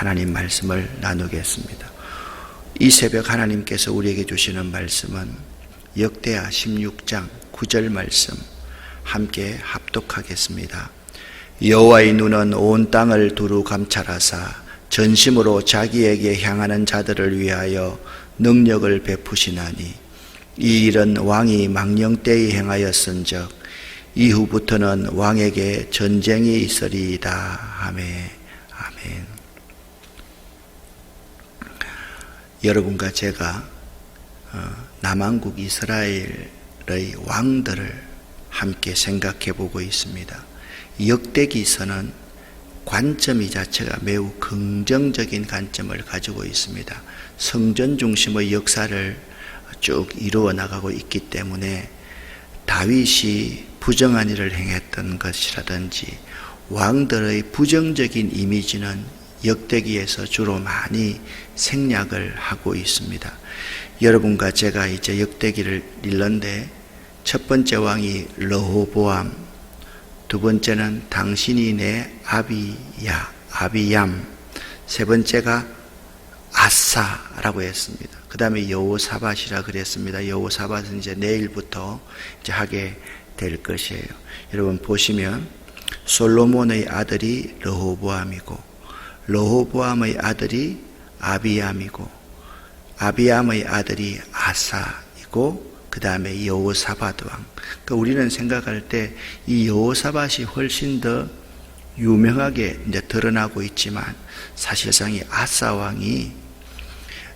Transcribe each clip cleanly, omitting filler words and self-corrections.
하나님 말씀을 나누겠습니다. 이 새벽 하나님께서 우리에게 주시는 말씀은 역대하 16장 9절 말씀 함께 합독하겠습니다. 여호와의 눈은 온 땅을 두루 감찰하사 전심으로 자기에게 향하는 자들을 위하여 능력을 베푸시나니 이 일은 왕이 망령 때에 행하였은즉 이후부터는 왕에게 전쟁이 있으리이다. 아멘. 여러분과 제가 남한국 이스라엘의 왕들을 함께 생각해 보고 있습니다. 역대기서는 관점 이 자체가 매우 긍정적인 관점을 가지고 있습니다. 성전 중심의 역사를 쭉 이루어 나가고 있기 때문에 다윗이 부정한 일을 행했던 것이라든지 왕들의 부정적인 이미지는 역대기에서 주로 많이 생략을 하고 있습니다. 여러분과 제가 이제 역대기를 읽는데 첫 번째 왕이 르호보암, 두 번째는 당신이 내 아비얌, 세 번째가 아사라고 했습니다. 그 다음에 여호사밧이라 그랬습니다. 여호사밧은 이제 내일부터 이제 하게 될 것이에요. 여러분 보시면 솔로몬의 아들이 르호보암이고 르호보암의 아들이 아비얌이고 아비암의 아들이 아사이고 그 다음에 여호사밧 왕. 그러니까 우리는 생각할 때 이 여호사밧이 훨씬 더 유명하게 이제 드러나고 있지만 사실상 이 아사 왕이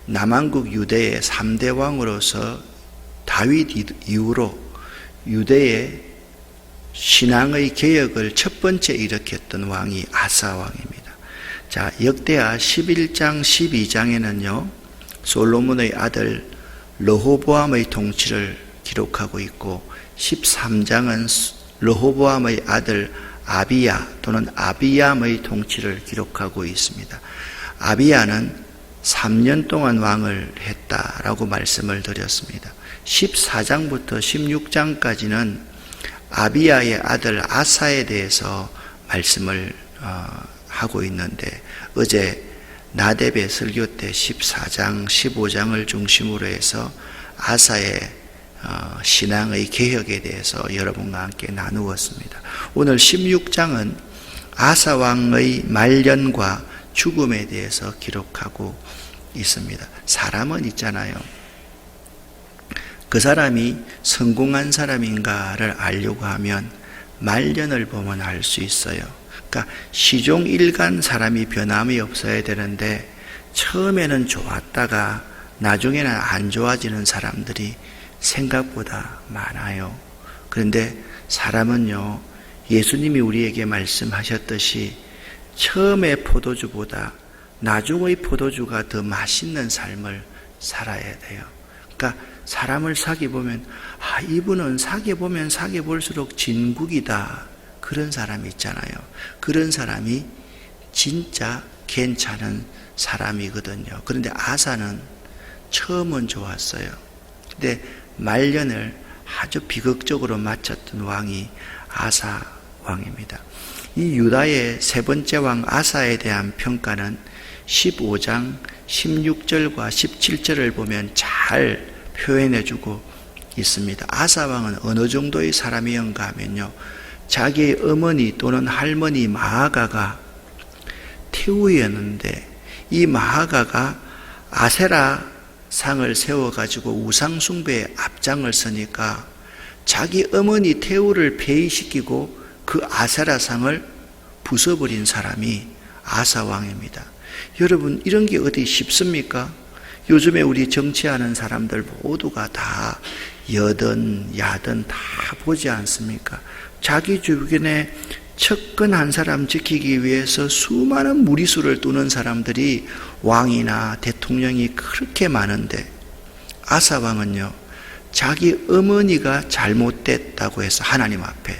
남한국 유대의 3대 왕으로서 다윗 이후로 유대의 신앙의 개혁을 첫 번째 일으켰던 왕이 아사 왕입니다. 자, 역대하 11장 12장에는요 솔로몬의 아들 르호보암의 통치를 기록하고 있고 13장은 르호보암의 아들 아비야 또는 아비얌의 통치를 기록하고 있습니다. 아비야는 3년 동안 왕을 했다라고 말씀을 드렸습니다. 14장부터 16장까지는 아비야의 아들 아사에 대해서 말씀을 하고 있는데 어제 나데베 설교 때 14장, 15장을 중심으로 해서 아사의 신앙의 개혁에 대해서 여러분과 함께 나누었습니다. 오늘 16장은 아사 왕의 말년과 죽음에 대해서 기록하고 있습니다. 사람은 있잖아요. 그 사람이 성공한 사람인가를 알려고 하면 말년을 보면 알 수 있어요. 그러니까 시종일관 사람이 변함이 없어야 되는데 처음에는 좋았다가 나중에는 안 좋아지는 사람들이 생각보다 많아요. 그런데 사람은요, 예수님이 우리에게 말씀하셨듯이 처음의 포도주보다 나중의 포도주가 더 맛있는 삶을 살아야 돼요. 그러니까 사람을 사귀어보면 이분은 사귀어보면 사귀어볼수록 진국이다. 그런 사람이 있잖아요. 그런 사람이 진짜 괜찮은 사람이거든요. 그런데 아사는 처음은 좋았어요. 근데 말년을 아주 비극적으로 마쳤던 왕이 아사 왕입니다. 이 유다의 세 번째 왕 아사에 대한 평가는 15장 16절과 17절을 보면 잘 표현해주고 있습니다. 아사 왕은 어느 정도의 사람이었는가 하면요, 자기의 어머니 또는 할머니 마아가가 태우였는데 이 마아가가 아세라 상을 세워가지고 우상숭배에 앞장을 서니까 자기 어머니 태우를 폐위시키고 그 아세라 상을 부숴버린 사람이 아사 왕입니다. 여러분, 이런 게 어디 쉽습니까? 요즘에 우리 정치하는 사람들 모두가 다 여든 야든 다 보지 않습니까? 자기 주변에 척근한 사람 지키기 위해서 수많은 무리수를 두는 사람들이 왕이나 대통령이 그렇게 많은데 아사 왕은요, 자기 어머니가 잘못됐다고 해서 하나님 앞에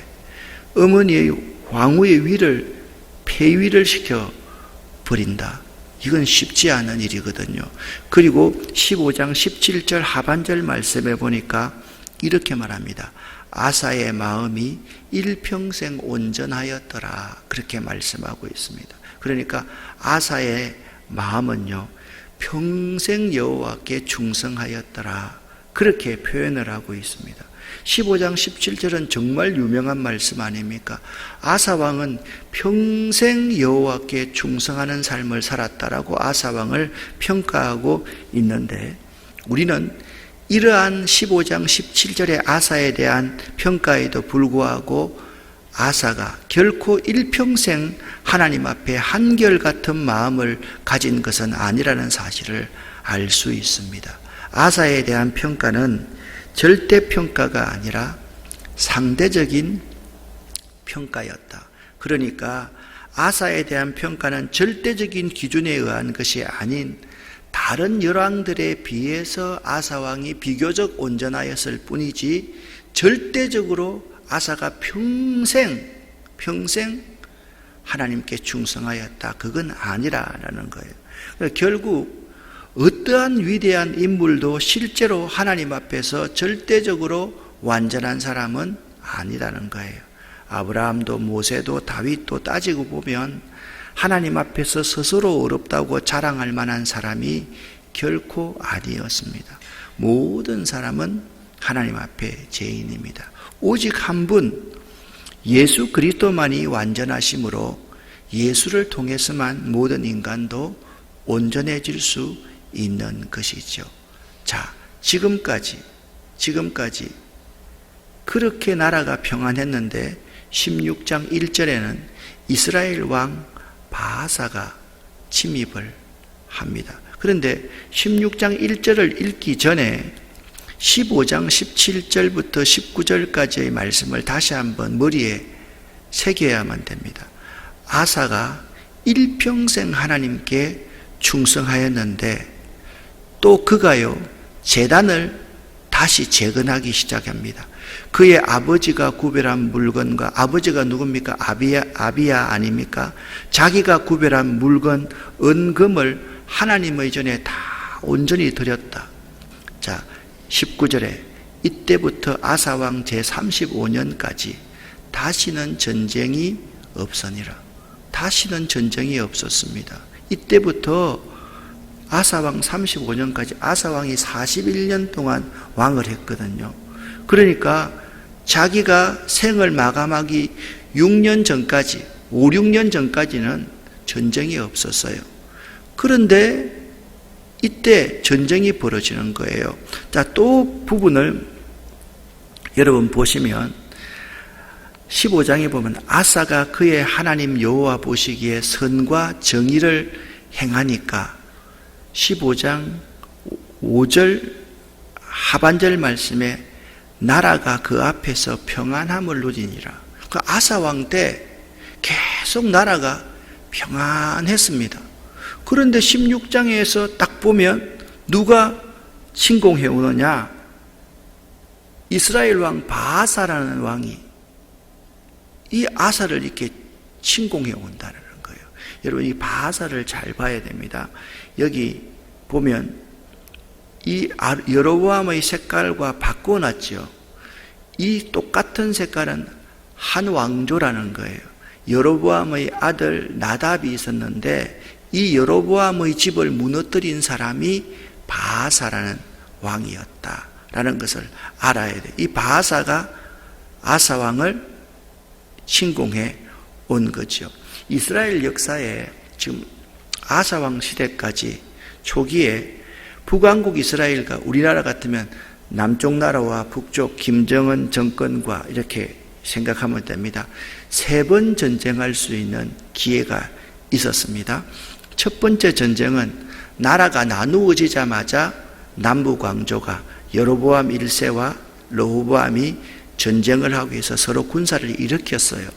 어머니의 왕후의 위를 폐위를 시켜 버린다. 이건 쉽지 않은 일이거든요. 그리고 15장 17절 하반절 말씀에 보니까 이렇게 말합니다. 아사의 마음이 일평생 온전하였더라. 그렇게 말씀하고 있습니다. 그러니까 아사의 마음은요 평생 여호와께 충성하였더라, 그렇게 표현을 하고 있습니다. 15장 17절은 정말 유명한 말씀 아닙니까? 아사왕은 평생 여호와께 충성하는 삶을 살았다라고 아사왕을 평가하고 있는데, 우리는 이러한 15장 17절의 아사에 대한 평가에도 불구하고 아사가 결코 일평생 하나님 앞에 한결같은 마음을 가진 것은 아니라는 사실을 알 수 있습니다. 아사에 대한 평가는 절대평가가 아니라 상대적인 평가였다. 그러니까 아사에 대한 평가는 절대적인 기준에 의한 것이 아닌 다른 열왕들에 비해서 아사왕이 비교적 온전하였을 뿐이지, 절대적으로 아사가 평생 하나님께 충성하였다, 그건 아니라는 거예요. 결국 어떠한 위대한 인물도 실제로 하나님 앞에서 절대적으로 완전한 사람은 아니라는 거예요. 아브라함도 모세도 다윗도 따지고 보면 하나님 앞에서 스스로 어렵다고 자랑할 만한 사람이 결코 아니었습니다. 모든 사람은 하나님 앞에 죄인입니다. 오직 한 분, 예수 그리스도만이 완전하심으로 예수를 통해서만 모든 인간도 온전해질 수 있는 것이죠. 자, 지금까지 그렇게 나라가 평안했는데 16장 1절에는 이스라엘 왕 바하사가 침입을 합니다. 그런데 16장 1절을 읽기 전에 15장 17절부터 19절까지의 말씀을 다시 한번 머리에 새겨야만 됩니다. 아사가 일평생 하나님께 충성하였는데 또 그가요 제단을 다시 재건하기 시작합니다. 그의 아버지가 구별한 물건과, 아버지가 누굽니까? 아비야 아닙니까? 자기가 구별한 물건, 은금을 하나님의 전에 다 온전히 드렸다. 자, 19절에 이때부터 아사왕 제35년까지 다시는 전쟁이 없으니라. 다시는 전쟁이 없었습니다. 이때부터 아사왕 35년까지 아사왕이 41년 동안 왕을 했거든요. 그러니까 자기가 생을 마감하기 6년 전까지, 5, 6년 전까지는 전쟁이 없었어요. 그런데 이때 전쟁이 벌어지는 거예요. 자, 또 부분을 여러분 보시면 15장에 보면 아사가 그의 하나님 여호와 보시기에 선과 정의를 행하니까 15장 5절 하반절 말씀에 나라가 그 앞에서 평안함을 누리니라. 그 아사 왕 때 계속 나라가 평안했습니다. 그런데 16장에서 딱 보면 누가 침공해 오느냐? 이스라엘 왕 바하사라는 왕이 이 아사를 이렇게 침공해 온다는 거예요. 여러분, 이 바하사를 잘 봐야 됩니다. 여기 보면 이 여로보암의 색깔과 바꿔놨죠. 이 똑같은 색깔은 한 왕조라는 거예요. 여로보암의 아들 나답이 있었는데 이 여로보암의 집을 무너뜨린 사람이 바하사라는 왕이었다라는 것을 알아야 돼요. 이 바하사가 아사 왕을 침공해 온 거죠. 이스라엘 역사에 지금 아사 왕 시대까지 초기에 북왕국 이스라엘과 우리나라 같으면 남쪽 나라와 북쪽 김정은 정권과 이렇게 생각하면 됩니다. 3번 전쟁할 수 있는 기회가 있었습니다. 첫 번째 전쟁은 나라가 나누어지자마자 남북 왕조가 여로보암 1세와 르호보암이 전쟁을 하기 위해서 서로 군사를 일으켰어요.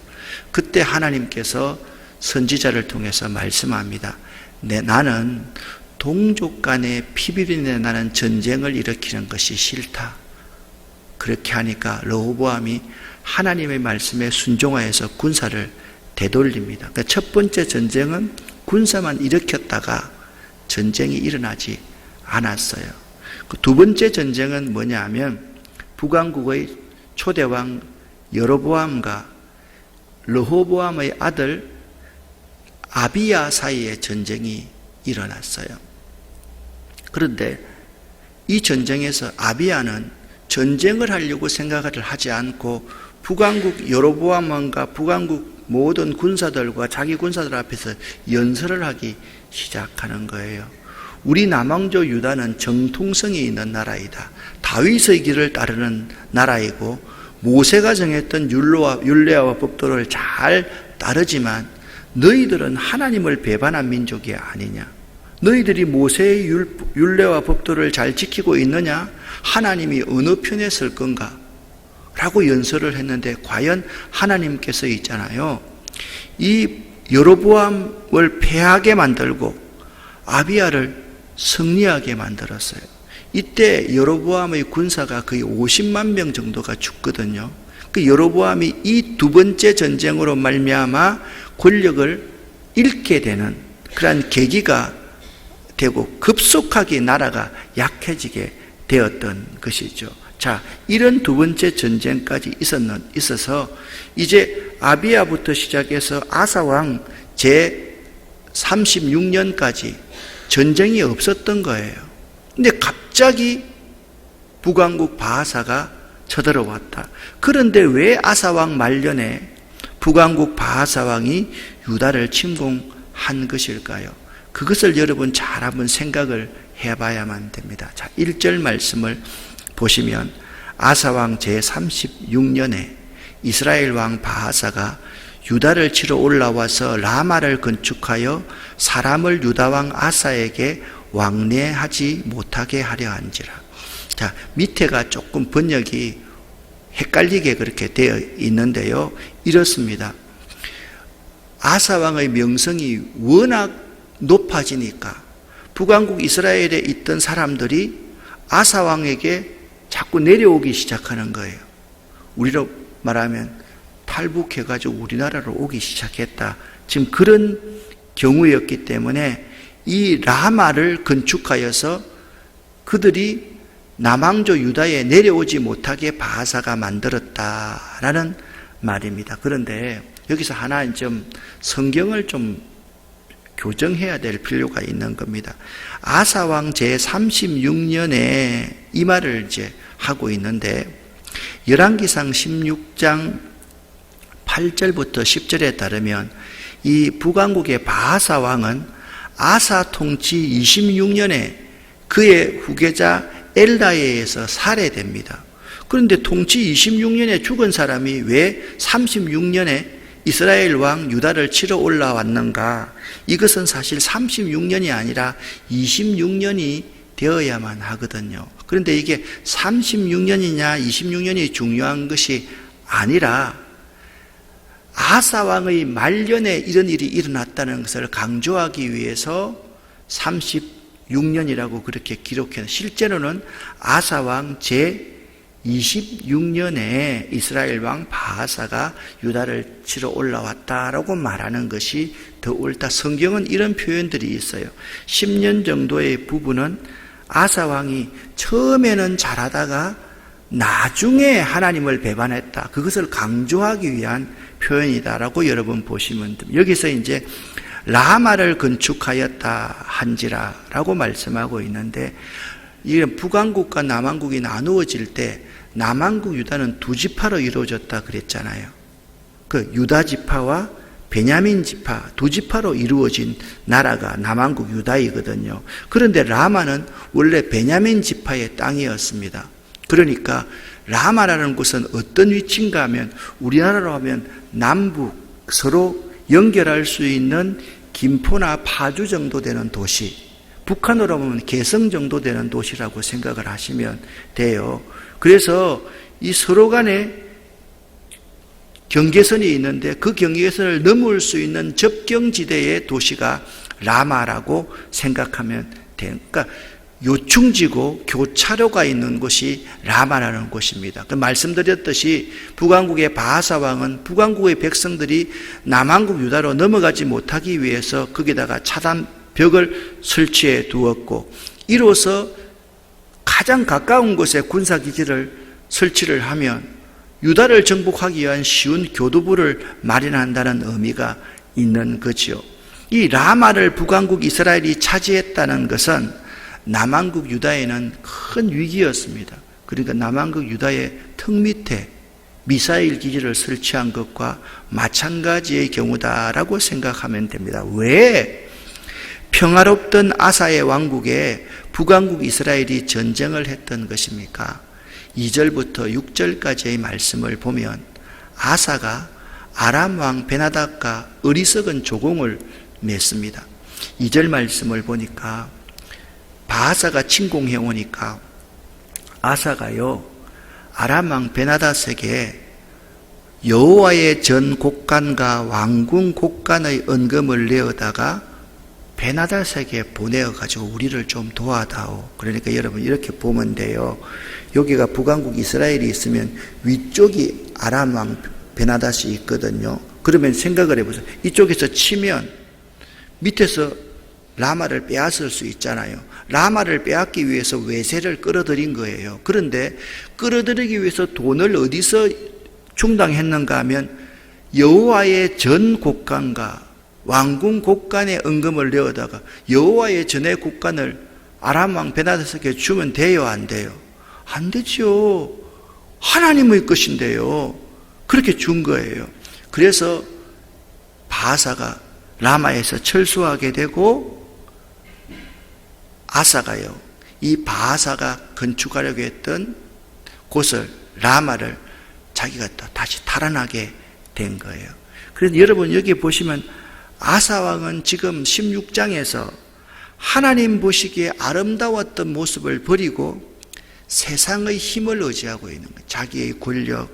그때 하나님께서 선지자를 통해서 말씀합니다. 나는 동족 간의 피비린내 나는 전쟁을 일으키는 것이 싫다. 그렇게 하니까 르호보암이 하나님의 말씀에 순종하여서 군사를 되돌립니다. 그러니까 첫 번째 전쟁은 군사만 일으켰다가 전쟁이 일어나지 않았어요. 그 두 번째 전쟁은 뭐냐 하면 북왕국의 초대왕 여로보암과 르호보암의 아들 아비야 사이에 전쟁이 일어났어요. 그런데 이 전쟁에서 아비야는 전쟁을 하려고 생각을 하지 않고 북왕국 여로보암 왕과 북왕국 모든 군사들과 자기 군사들 앞에서 연설을 하기 시작하는 거예요. 우리 남왕조 유다는 정통성이 있는 나라이다. 다윗의 길을 따르는 나라이고 모세가 정했던 율례와 법도를 잘 따르지만 너희들은 하나님을 배반한 민족이 아니냐? 너희들이 모세의 율례와 법도를 잘 지키고 있느냐? 하나님이 어느 편에 설 건가? 라고 연설을 했는데 과연 하나님께서 있잖아요. 이 여로보암을 패하게 만들고 아비야를 승리하게 만들었어요. 이때 여로보암의 군사가 거의 50만 명 정도가 죽거든요. 그 여로보암이 이 두 번째 전쟁으로 말미암아 권력을 잃게 되는 그러한 계기가 되고 급속하게 나라가 약해지게 되었던 것이죠. 자, 이런 두 번째 전쟁까지 있어서 이제 아비야부터 시작해서 아사왕 제 36년까지 전쟁이 없었던 거예요. 근데 갑자기 북왕국 바하사가 쳐들어왔다. 그런데 왜 아사왕 말년에 북왕국 바하사왕이 유다를 침공한 것일까요? 그것을 여러분 잘 한번 생각을 해봐야만 됩니다. 자, 1절 말씀을 보시면 아사왕 제36년에 이스라엘 왕 바하사가 유다를 치러 올라와서 라마를 건축하여 사람을 유다왕 아사에게 왕래하지 못하게 하려 한지라. 자, 밑에가 조금 번역이 헷갈리게 그렇게 되어 있는데요. 이렇습니다. 아사왕의 명성이 워낙 높아지니까 북왕국 이스라엘에 있던 사람들이 아사왕에게 자꾸 내려오기 시작하는 거예요. 우리로 말하면 탈북해가지고 우리나라로 오기 시작했다. 지금 그런 경우였기 때문에 이 라마를 건축하여서 그들이 남왕조 유다에 내려오지 못하게 바하사가 만들었다라는 말입니다. 그런데 여기서 하나 좀 성경을 좀 교정해야 될 필요가 있는 겁니다. 아사왕 제36년에 이 말을 이제 하고 있는데 열왕기상 16장 8절부터 10절에 따르면 이 북왕국의 바하사 왕은 아사 통치 26년에 그의 후계자 엘다에 의해서 살해됩니다. 그런데 통치 26년에 죽은 사람이 왜 36년에 이스라엘 왕 유다를 치러 올라왔는가? 이것은 사실 36년이 아니라 26년이 되어야만 하거든요. 그런데 이게 36년이냐 26년이 중요한 것이 아니라 아사 왕의 말년에 이런 일이 일어났다는 것을 강조하기 위해서 36년이라고 그렇게 기록해요. 실제로는 아사 왕 제26년에 이스라엘 왕 바하사가 유다를 치러 올라왔다라고 말하는 것이 더 옳다. 성경은 이런 표현들이 있어요. 10년 정도의 부분은 아사 왕이 처음에는 잘하다가 나중에 하나님을 배반했다. 그것을 강조하기 위한 표현이다라고 여러분 보시면 됩니다. 여기서 이제 라마를 건축하였다 한지라라고 말씀하고 있는데 이 북왕국과 남왕국이 나누어질 때 남왕국 유다는 두 지파로 이루어졌다 그랬잖아요. 그 유다 지파와 베냐민 지파 두 지파로 이루어진 나라가 남왕국 유다이거든요. 그런데 라마는 원래 베냐민 지파의 땅이었습니다. 그러니까 라마라는 곳은 어떤 위치인가 하면 우리나라로 하면 남북 서로 연결할 수 있는 김포나 파주 정도 되는 도시, 북한으로 보면 개성 정도 되는 도시라고 생각을 하시면 돼요. 그래서 이 서로 간에 경계선이 있는데 그 경계선을 넘을 수 있는 접경지대의 도시가 라마라고 생각하면 돼요. 그러니까 요충지고 교차로가 있는 곳이 라마라는 곳입니다. 말씀드렸듯이 북왕국의 바하사 왕은 북왕국의 백성들이 남왕국 유다로 넘어가지 못하기 위해서 거기다가 차단벽을 설치해 두었고 이로써 가장 가까운 곳에 군사기지를 설치를 하면 유다를 정복하기 위한 쉬운 교두보를 마련한다는 의미가 있는 거지요. 이 라마를 북왕국 이스라엘이 차지했다는 것은 남왕국 유다에는 큰 위기였습니다. 그러니까 남왕국 유다의 턱 밑에 미사일 기지를 설치한 것과 마찬가지의 경우다라고 생각하면 됩니다. 왜 평화롭던 아사의 왕국에 북왕국 이스라엘이 전쟁을 했던 것입니까? 2절부터 6절까지의 말씀을 보면 아사가 아람 왕 베나닷과 어리석은 조공을 맺습니다. 2절 말씀을 보니까 바하사가 침공해 오니까 아사가요 아람 왕 베나닷에게 여호와의 전 곡간과 왕궁 곡간의 은금을 내어다가 베나닷에게 보내어가지고 우리를 좀 도와다오. 그러니까 여러분 이렇게 보면 돼요. 여기가 북왕국 이스라엘이 있으면 위쪽이 아람 왕 베나닷이 있거든요. 그러면 생각을 해보세요. 이쪽에서 치면 밑에서 라마를 빼앗을 수 있잖아요. 라마를 빼앗기 위해서 외세를 끌어들인 거예요. 그런데 끌어들이기 위해서 돈을 어디서 충당했는가 하면 여호와의 전 곡간과 왕궁 곡간에 은금을 내어다가 여호와의 전의 곡간을 아람 왕 베나닷에게 주면 돼요, 안 돼요? 안 되죠. 하나님의 것인데요. 그렇게 준 거예요. 그래서 바하사가 라마에서 철수하게 되고 아사가요 이 바하사가 건축하려고 했던 곳을 라마를 자기가 또 다시 탈환하게 된 거예요. 그래서 여러분 여기 보시면 아사 왕은 지금 16장에서 하나님 보시기에 아름다웠던 모습을 버리고 세상의 힘을 의지하고 있는 거예요. 자기의 권력,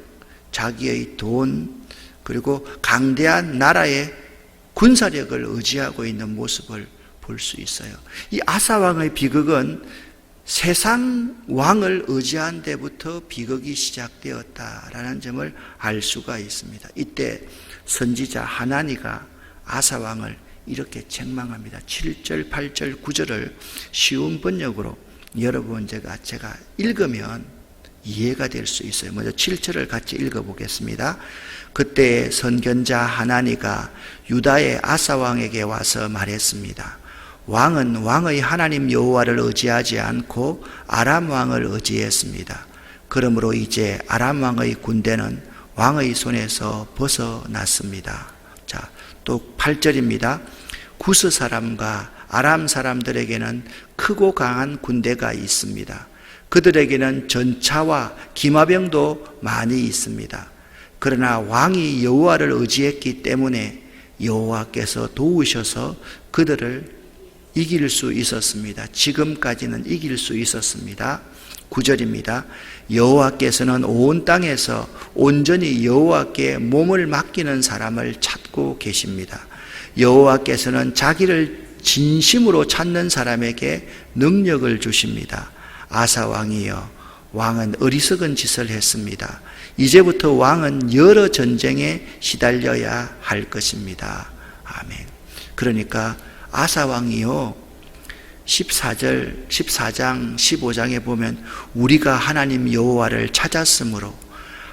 자기의 돈, 그리고 강대한 나라의 군사력을 의지하고 있는 모습을 볼 수 있어요. 이 아사 왕의 비극은 세상 왕을 의지한 데부터 비극이 시작되었다라는 점을 알 수가 있습니다. 이때 선지자 하나니가 아사 왕을 이렇게 책망합니다. 7절, 8절, 9절을 쉬운 번역으로 여러분 제가 읽으면 이해가 될 수 있어요. 먼저 7절을 같이 읽어보겠습니다. 그때 선견자 하나니가 유다의 아사 왕에게 와서 말했습니다. 왕은 왕의 하나님 여호와를 의지하지 않고 아람 왕을 의지했습니다. 그러므로 이제 아람 왕의 군대는 왕의 손에서 벗어났습니다. 자, 또 8절입니다. 구스 사람과 아람 사람들에게는 크고 강한 군대가 있습니다. 그들에게는 전차와 기마병도 많이 있습니다. 그러나 왕이 여호와를 의지했기 때문에 여호와께서 도우셔서 그들을 이길 수 있었습니다. 지금까지는 이길 수 있었습니다. 9절입니다. 여호와께서는 온 땅에서 온전히 여호와께 몸을 맡기는 사람을 찾고 계십니다. 여호와께서는 자기를 진심으로 찾는 사람에게 능력을 주십니다. 아사 왕이여, 왕은 어리석은 짓을 했습니다. 이제부터 왕은 여러 전쟁에 시달려야 할 것입니다. 아멘. 그러니까 아사 왕이요 14장 15장에 보면 우리가 하나님 여호와를 찾았으므로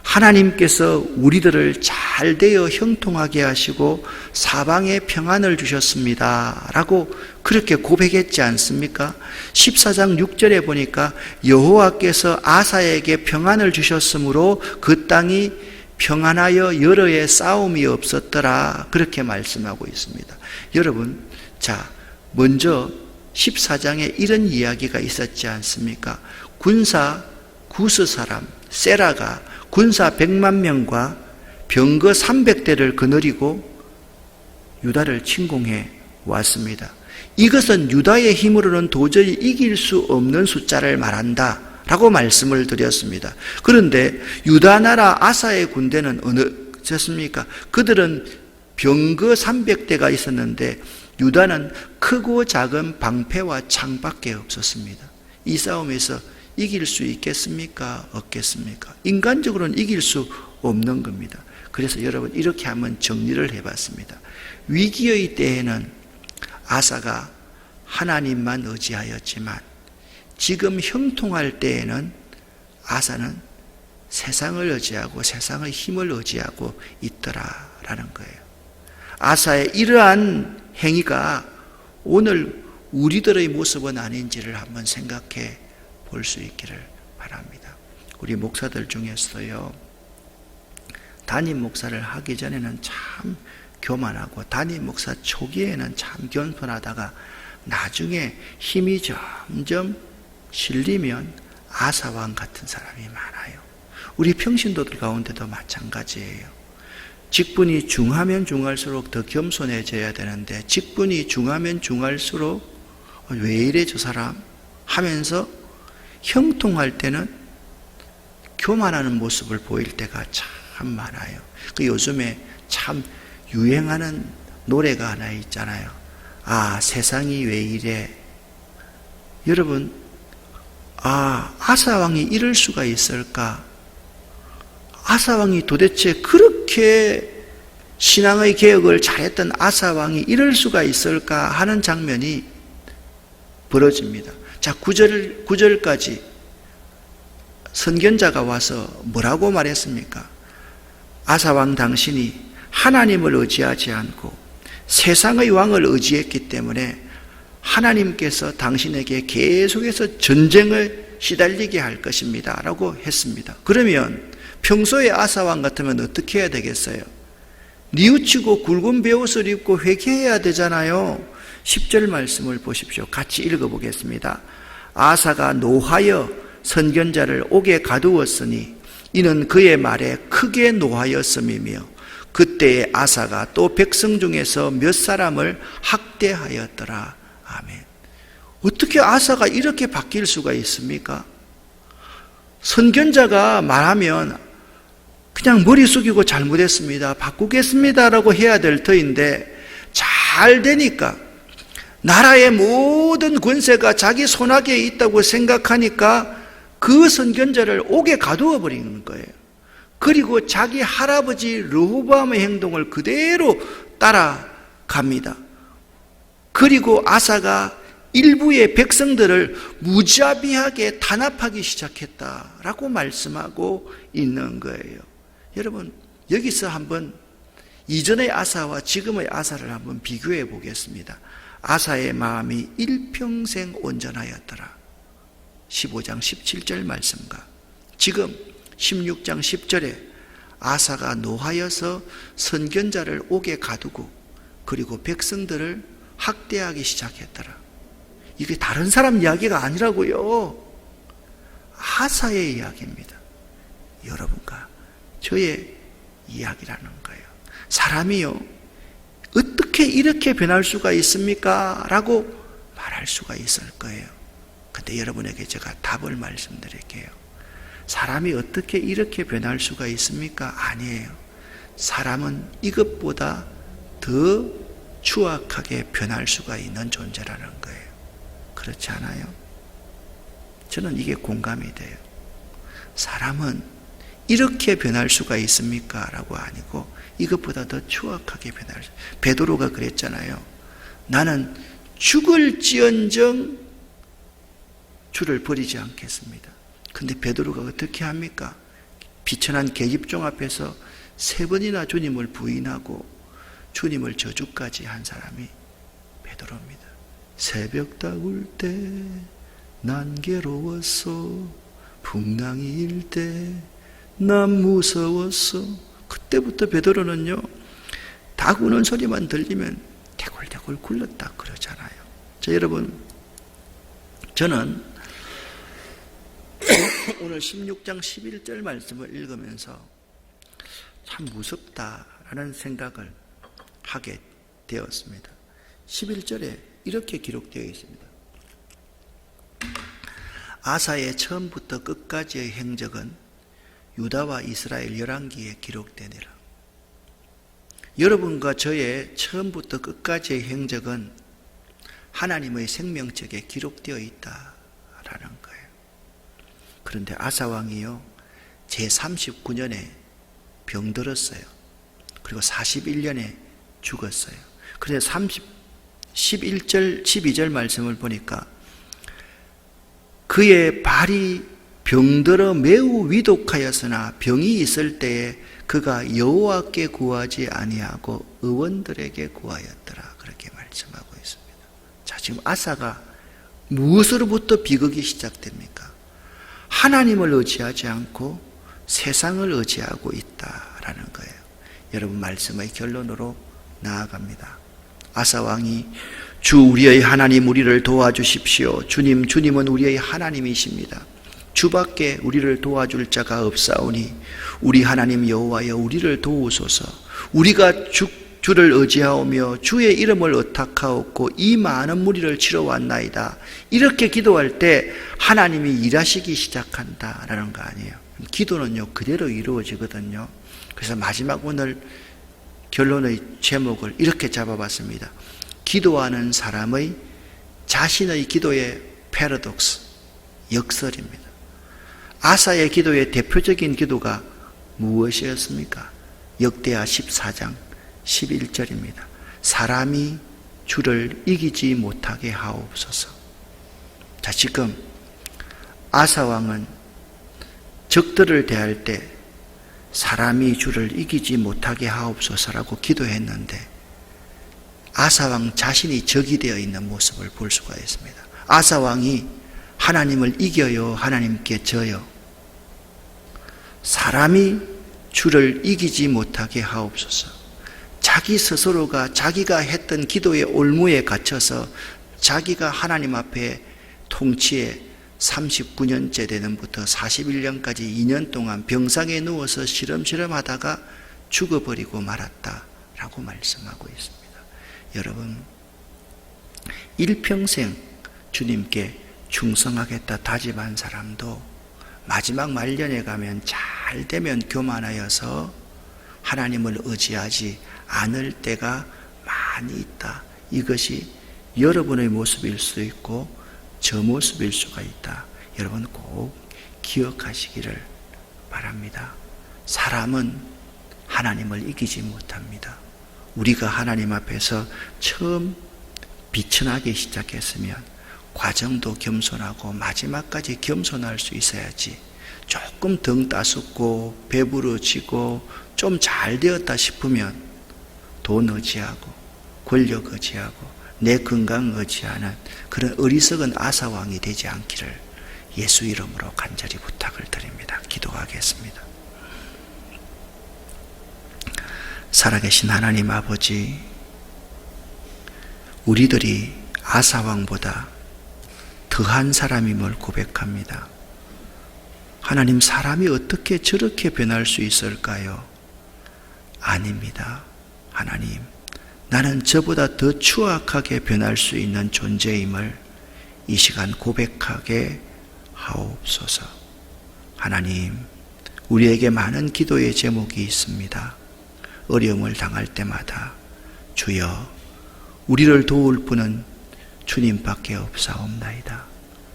하나님께서 우리들을 잘 되어 형통하게 하시고 사방에 평안을 주셨습니다 라고 그렇게 고백했지 않습니까? 14장 6절에 보니까 여호와께서 아사에게 평안을 주셨으므로 그 땅이 평안하여 여러의 싸움이 없었더라 그렇게 말씀하고 있습니다. 여러분, 자, 먼저 14장에 이런 이야기가 있었지 않습니까? 군사 구스 사람 세라가 군사 100만 명과 병거 300대를 거느리고 유다를 침공해 왔습니다. 이것은 유다의 힘으로는 도저히 이길 수 없는 숫자를 말한다 라고 말씀을 드렸습니다. 그런데 유다 나라 아사의 군대는 어떻습니까? 그들은 병거 300대가 있었는데 유다는 크고 작은 방패와 창밖에 없었습니다. 이 싸움에서 이길 수 있겠습니까? 없겠습니까? 인간적으로는 이길 수 없는 겁니다. 그래서 여러분 이렇게 한번 정리를 해봤습니다. 위기의 때에는 아사가 하나님만 의지하였지만 지금 형통할 때에는 아사는 세상을 의지하고 세상의 힘을 의지하고 있더라라는 거예요. 아사의 이러한 행위가 오늘 우리들의 모습은 아닌지를 한번 생각해 볼 수 있기를 바랍니다. 우리 목사들 중에서요, 담임 목사를 하기 전에는 참 교만하고 담임 목사 초기에는 참 겸손하다가 나중에 힘이 점점 실리면 아사왕 같은 사람이 많아요. 우리 평신도들 가운데도 마찬가지예요. 직분이 중하면 중할수록 더 겸손해져야 되는데 직분이 중하면 중할수록 왜 이래 저 사람 하면서 형통할 때는 교만하는 모습을 보일 때가 참 많아요. 그 요즘에 참 유행하는 노래가 하나 있잖아요. 아, 세상이 왜 이래. 여러분, 아사왕이 이럴 수가 있을까? 아사왕이 도대체 그렇게 신앙의 개혁을 잘했던 아사왕이 이럴 수가 있을까 하는 장면이 벌어집니다. 자, 9절까지 선견자가 와서 뭐라고 말했습니까? 아사왕 당신이 하나님을 의지하지 않고 세상의 왕을 의지했기 때문에 하나님께서 당신에게 계속해서 전쟁을 시달리게 할 것입니다 라고 했습니다. 그러면 평소에 아사왕 같으면 어떻게 해야 되겠어요? 뉘우치고 굵은 베옷을 입고 회개해야 되잖아요. 10절 말씀을 보십시오. 같이 읽어보겠습니다. 아사가 노하여 선견자를 옥에 가두었으니 이는 그의 말에 크게 노하였음이며 그때에 아사가 또 백성 중에서 몇 사람을 학대하였더라. 아멘. 어떻게 아사가 이렇게 바뀔 수가 있습니까? 선견자가 말하면 그냥 머리 숙이고 잘못했습니다, 바꾸겠습니다 라고 해야 될 터인데 잘 되니까 나라의 모든 권세가 자기 손아귀에 있다고 생각하니까 그 선견자를 옥에 가두어 버리는 거예요. 그리고 자기 할아버지 르호보암의 행동을 그대로 따라갑니다. 그리고 아사가 일부의 백성들을 무자비하게 탄압하기 시작했다라고 말씀하고 있는 거예요. 여러분, 여기서 한번 이전의 아사와 지금의 아사를 한번 비교해 보겠습니다. 아사의 마음이 일평생 온전하였더라. 15장 17절 말씀과 지금 16장 10절에 아사가 노하여서 선견자를 옥에 가두고 그리고 백성들을 학대하기 시작했더라. 이게 다른 사람 이야기가 아니라고요. 아사의 이야기입니다. 여러분과 저의 이야기라는 거예요. 사람이요, 어떻게 이렇게 변할 수가 있습니까? 라고 말할 수가 있을 거예요. 근데 여러분에게 제가 답을 말씀드릴게요. 사람이 어떻게 이렇게 변할 수가 있습니까? 아니에요. 사람은 이것보다 더 추악하게 변할 수가 있는 존재라는 거예요. 그렇지 않아요? 저는 이게 공감이 돼요. 사람은 이렇게 변할 수가 있습니까? 라고 아니고 이것보다 더 추악하게 변할 수. 베드로가 그랬잖아요. 나는 죽을지언정 주를 버리지 않겠습니다. 근데 베드로가 어떻게 합니까? 비천한 계집종 앞에서 3번이나 주님을 부인하고 주님을 저주까지 한 사람이 베드로입니다. 새벽 다울 때 난 괴로웠어, 풍랑이 일 때 난 무서웠어. 그때부터 베드로는요, 닭 우는 소리만 들리면 대굴대굴 굴렀다 그러잖아요. 자, 여러분, 저는 오늘 16장 11절 말씀을 읽으면서 참 무섭다라는 생각을 하게 되었습니다. 11절에 이렇게 기록되어 있습니다. 아사의 처음부터 끝까지의 행적은 유다와 이스라엘 열왕기에 기록되니라. 여러분과 저의 처음부터 끝까지의 행적은 하나님의 생명책에 기록되어 있다라는 거예요. 그런데 아사왕이요, 제39년에 병들었어요. 그리고 41년에 죽었어요. 그래서 11절, 12절 말씀을 보니까 그의 발이 병들어 매우 위독하였으나 병이 있을 때에 그가 여호와께 구하지 아니하고 의원들에게 구하였더라. 그렇게 말해요. 말씀하고 있습니다. 자, 지금 아사가 무엇으로부터 비극이 시작됩니까? 하나님을 의지하지 않고 세상을 의지하고 있다라는 거예요. 여러분, 말씀의 결론으로 나아갑니다. 아사 왕이 주 우리의 하나님 우리를 도와주십시오. 주님은 우리의 하나님이십니다. 주밖에 우리를 도와줄 자가 없사오니 우리 하나님 여호와여 우리를 도우소서. 우리가 주를 의지하오며 주의 이름을 의탁하옵고 이 많은 무리를 치러 왔나이다. 이렇게 기도할 때 하나님이 일하시기 시작한다라는 거 아니에요. 기도는요 그대로 이루어지거든요. 그래서 마지막 오늘 결론의 제목을 이렇게 잡아봤습니다. 기도하는 사람의 자신의 기도의 패러독스, 역설입니다. 아사의 기도의 대표적인 기도가 무엇이었습니까? 역대하 14장 11절입니다. 사람이 주를 이기지 못하게 하옵소서. 자, 지금 아사 왕은 적들을 대할 때 사람이 주를 이기지 못하게 하옵소서라고 기도했는데 아사 왕 자신이 적이 되어 있는 모습을 볼 수가 있습니다. 아사 왕이 하나님을 이겨요, 하나님께 져요. 사람이 주를 이기지 못하게 하옵소서. 자기 스스로가 자기가 했던 기도의 올무에 갇혀서 자기가 하나님 앞에 통치에 39년째 되는부터 41년까지 2년 동안 병상에 누워서 시름시름 하다가 죽어버리고 말았다라고 말씀하고 있습니다. 여러분, 일평생 주님께 충성하겠다 다짐한 사람도 마지막 말년에 가면 잘 되면 교만하여서 하나님을 의지하지 않을 때가 많이 있다. 이것이 여러분의 모습일 수 있고 저 모습일 수가 있다. 여러분 꼭 기억하시기를 바랍니다. 사람은 하나님을 이기지 못합니다. 우리가 하나님 앞에서 처음 비천하기 시작했으면 과정도 겸손하고 마지막까지 겸손할 수 있어야지 조금 등 따숩고 배부러지고 좀 잘 되었다 싶으면 돈 의지하고 권력 의지하고 내 건강 의지하는 그런 어리석은 아사왕이 되지 않기를 예수 이름으로 간절히 부탁을 드립니다. 기도하겠습니다. 살아계신 하나님 아버지, 우리들이 아사왕보다 더한 사람임을 고백합니다. 하나님, 사람이 어떻게 저렇게 변할 수 있을까요? 아닙니다. 하나님, 나는 저보다 더 추악하게 변할 수 있는 존재임을 이 시간 고백하게 하옵소서. 하나님, 우리에게 많은 기도의 제목이 있습니다. 어려움을 당할 때마다 주여, 우리를 도울 분은 주님밖에 없사옵나이다.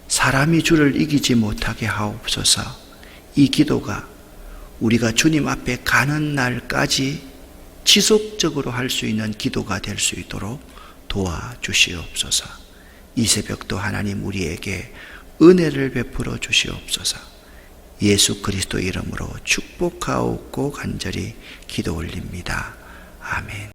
사람이 주를 이기지 못하게 하옵소서. 이 기도가 우리가 주님 앞에 가는 날까지 지속적으로 할 수 있는 기도가 될 수 있도록 도와주시옵소서. 이 새벽도 하나님 우리에게 은혜를 베풀어 주시옵소서. 예수 그리스도 이름으로 축복하옵고 간절히 기도 올립니다. 아멘.